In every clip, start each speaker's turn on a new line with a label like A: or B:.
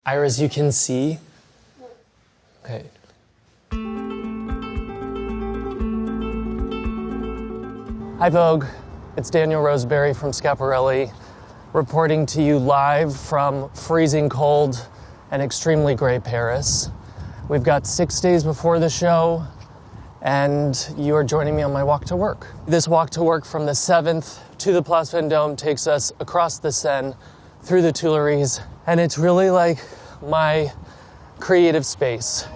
A: Iris, you can see? Okay. Hi Vogue, it's Daniel Roseberry from Schiaparelli, reporting to you live from freezing cold and extremely gray Paris. We've got 6 days before the show, and you are joining me on my walk to work. This walk to work from the 7th to the Place Vendôme takes us across the Seine, through the Tuileries, and it's really like my creative space.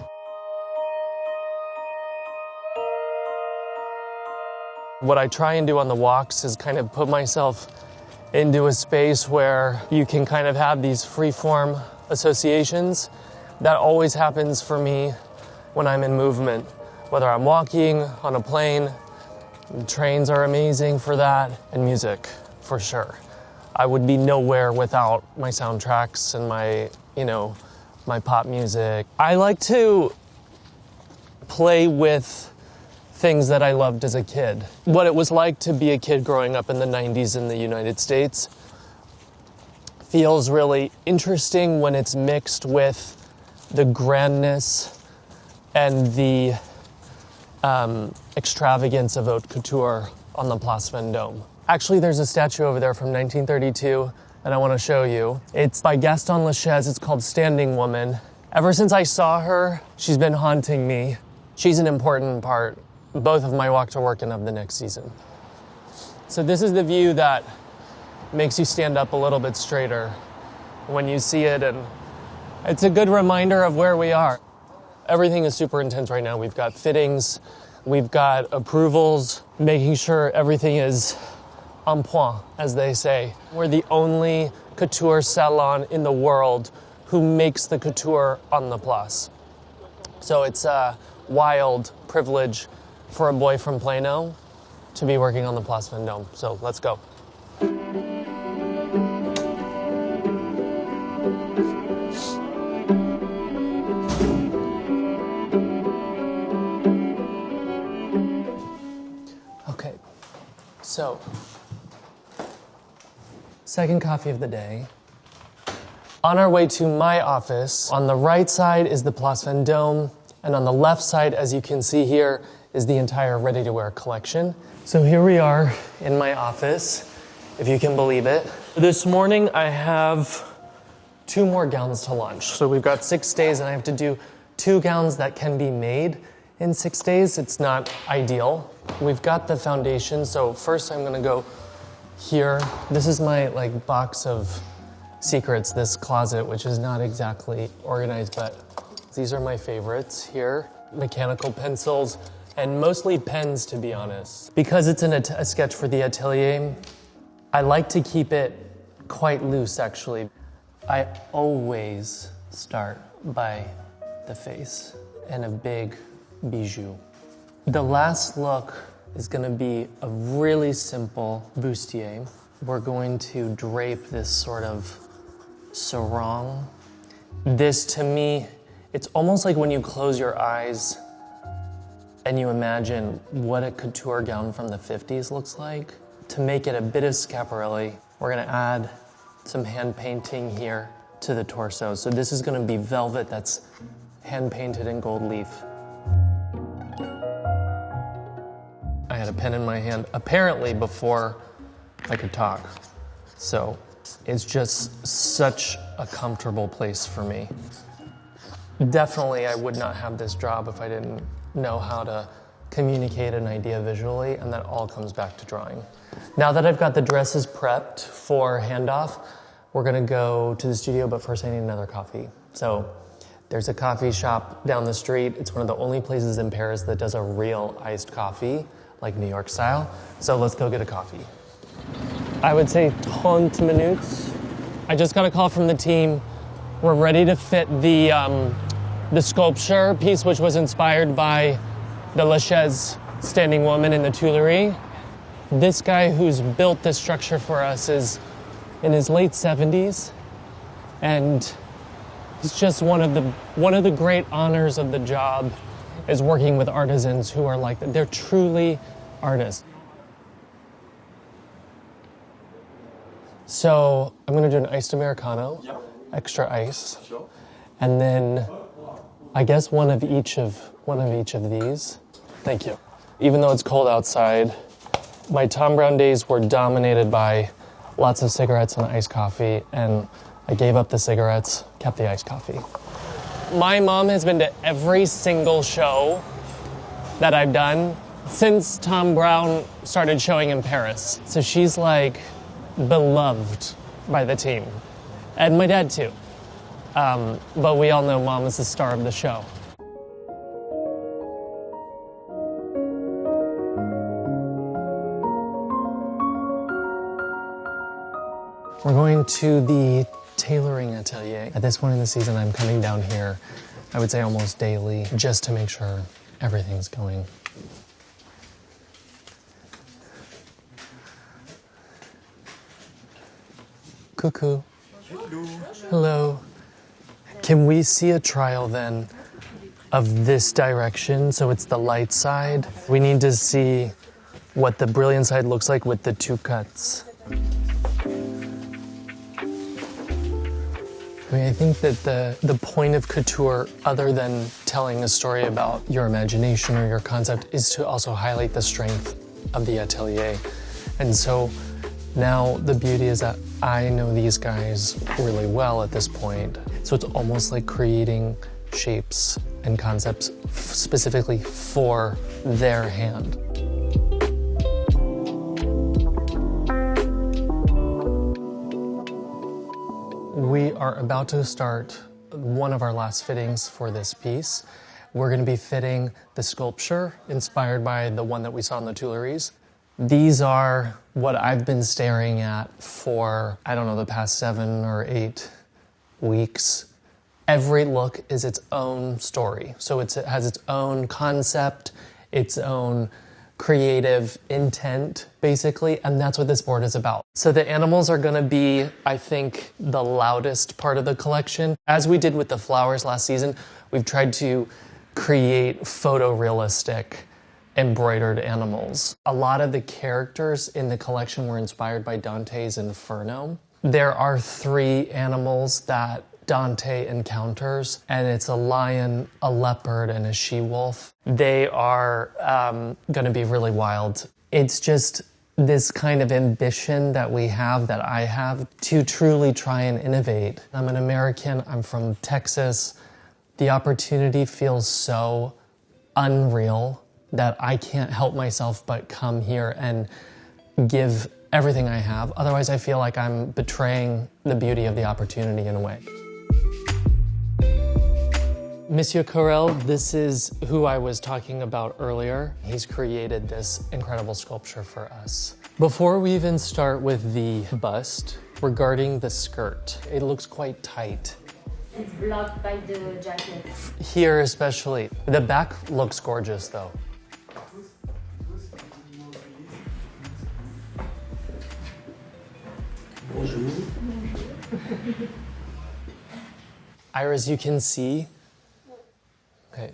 A: What I try and do on the walks is kind of put myself into a space where you can kind of have these free-form associations. That always happens for me when I'm in movement, whether I'm walking, on a plane. Trains are amazing for that, and music, for sure. I would be nowhere without my soundtracks and my pop music. I like to play with things that I loved as a kid. What it was like to be a kid growing up in the 90s in the United States feels really interesting when it's mixed with the grandness and the extravagance of haute couture on the Place Vendôme. Actually, there's a statue over there from 1932 that I want to show you. It's by Gaston Lachaise. It's called Standing Woman. Ever since I saw her, she's been haunting me. She's an important part, both of my walk to work and of the next season. So this is the view that makes you stand up a little bit straighter when you see it, and it's a good reminder of where we are. Everything is super intense right now. We've got fittings, we've got approvals, making sure everything is en point, as they say. We're the only couture salon in the world who makes the couture on the Place. So it's a wild privilege for a boy from Plano to be working on the Place Vendôme. So let's go. Okay, so second coffee of the day. On our way to my office, on the right side is the Place Vendôme, and on the left side, as you can see here, is the entire ready-to-wear collection. So here we are in my office, if you can believe it. This morning I have 2 more gowns to launch. So we've got 6 days and I have to do 2 gowns that can be made in 6 days. It's not ideal. We've got the foundation, so first I'm gonna go here. This is my box of secrets, this closet, which is not exactly organized, but these are my favorites here. Mechanical pencils, and mostly pens, to be honest. Because it's a sketch for the atelier, I like to keep it quite loose, actually. I always start by the face and a big bijou. The last look is gonna be a really simple bustier. We're going to drape this sort of sarong. This, to me, it's almost like when you close your eyes and you imagine what a couture gown from the 50s looks like. To make it a bit of Schiaparelli, we're gonna add some hand painting here to the torso. So this is gonna be velvet that's hand painted in gold leaf. I had a pen in my hand, apparently before I could talk. So it's just such a comfortable place for me. Definitely, I would not have this job if I didn't know how to communicate an idea visually, and that all comes back to drawing. Now that I've got the dresses prepped for handoff, we're gonna go to the studio, but first I need another coffee. So there's a coffee shop down the street. It's one of the only places in Paris that does a real iced coffee, like New York style. So let's go get a coffee. I would say 30 minutes. I just got a call from the team. We're ready to fit the sculpture piece, which was inspired by the Lachaise Standing Woman in the Tuileries. This guy who's built this structure for us is in his late 70s, and he's just one of the great honors of the job is working with artisans who are like that. They're truly artists. So I'm gonna do an iced Americano, extra ice. And then I guess one of each of these. Thank you. Even though it's cold outside, my Tom Brown days were dominated by lots of cigarettes and iced coffee, and I gave up the cigarettes, kept the iced coffee. My mom has been to every single show that I've done since Tom Brown started showing in Paris. So she's like beloved by the team, and my dad too. But we all know Mom is the star of the show. We're going to the tailoring atelier. At this point in the season, I'm coming down here, I would say almost daily, just to make sure everything's going. Cuckoo. Hello. Can we see a trial then of this direction? So it's the light side. We need to see what the brilliant side looks like with the two cuts. I mean, I think that the point of couture, other than telling a story about your imagination or your concept, is to also highlight the strength of the atelier. And so now the beauty is that I know these guys really well at this point. So it's almost like creating shapes and concepts specifically for their hand. We are about to start one of our last fittings for this piece. We're going to be fitting the sculpture inspired by the one that we saw in the Tuileries. These are what I've been staring at for, I don't know, the past 7 or 8 weeks. Every look is its own story. So it has its own concept, its own creative intent, basically, and that's what this board is about. So the animals are gonna be, I think, the loudest part of the collection. As we did with the flowers last season, we've tried to create photorealistic embroidered animals. A lot of the characters in the collection were inspired by Dante's Inferno. There are 3 animals that Dante encounters, and it's a lion, a leopard, and a she-wolf. They are gonna be really wild. It's just this kind of ambition that we have, that I have, to truly try and innovate. I'm an American, I'm from Texas. The opportunity feels so unreal that I can't help myself but come here and give everything I have. Otherwise, I feel like I'm betraying the beauty of the opportunity in a way. Monsieur Corel, this is who I was talking about earlier. He's created this incredible sculpture for us. Before we even start with the bust, regarding the skirt, it looks quite tight.
B: It's blocked by the jacket.
A: Here especially. The back looks gorgeous though.
C: Bonjour.
A: Iris, you can see. Okay.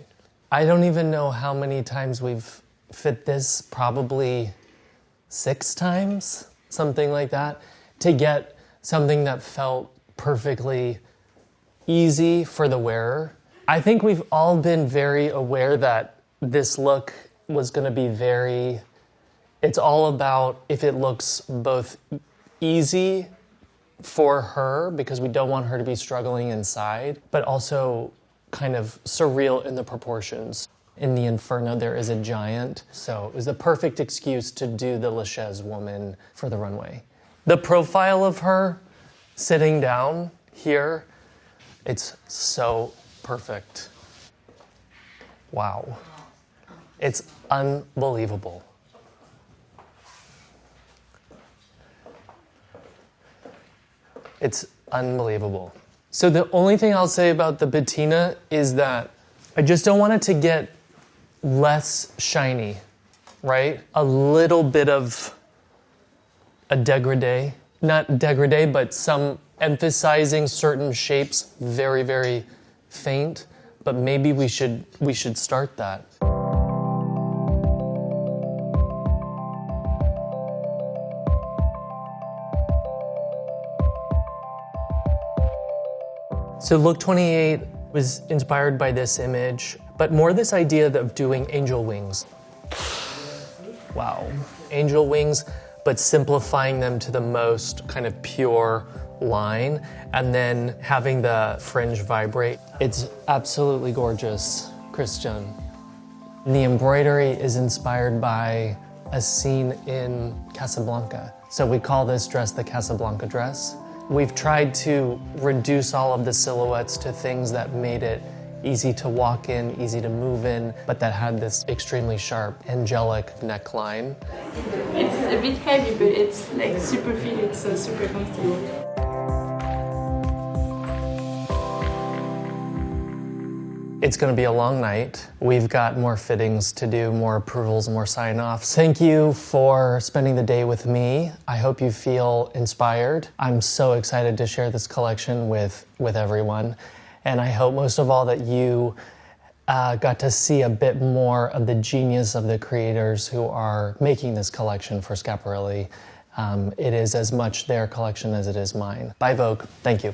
A: I don't even know how many times we've fit this, probably 6 times, something like that, to get something that felt perfectly easy for the wearer. I think we've all been very aware that this look was going to be it's all about if it looks both easy for her, because we don't want her to be struggling inside, but also kind of surreal in the proportions. In the Inferno, there is a giant, so it was the perfect excuse to do the Lachaise woman for the runway. The profile of her sitting down here, it's so perfect. Wow. It's unbelievable. It's unbelievable. So the only thing I'll say about the patina is that I just don't want it to get less shiny, right? A little bit of a dégradé. Not dégradé, but some emphasizing certain shapes, very, very faint. But maybe we should start that. So look 28 Was inspired by this image, but more this idea of doing angel wings. Wow, angel wings, but simplifying them to the most kind of pure line, and then having the fringe vibrate. It's absolutely gorgeous, Christian. The embroidery is inspired by a scene in Casablanca. So we call this dress the Casablanca dress. We've tried to reduce all of the silhouettes to things that made it easy to walk in, easy to move in, but that had this extremely sharp, angelic neckline.
C: It's a bit heavy, but it's like super fit, it's super comfortable.
A: It's going to be a long night. We've got more fittings to do, more approvals, more sign-offs. Thank you for spending the day with me. I hope you feel inspired. I'm so excited to share this collection with everyone. And I hope most of all that you got to see a bit more of the genius of the creators who are making this collection for Schiaparelli. It is as much their collection as it is mine. Bye, Vogue. Thank you.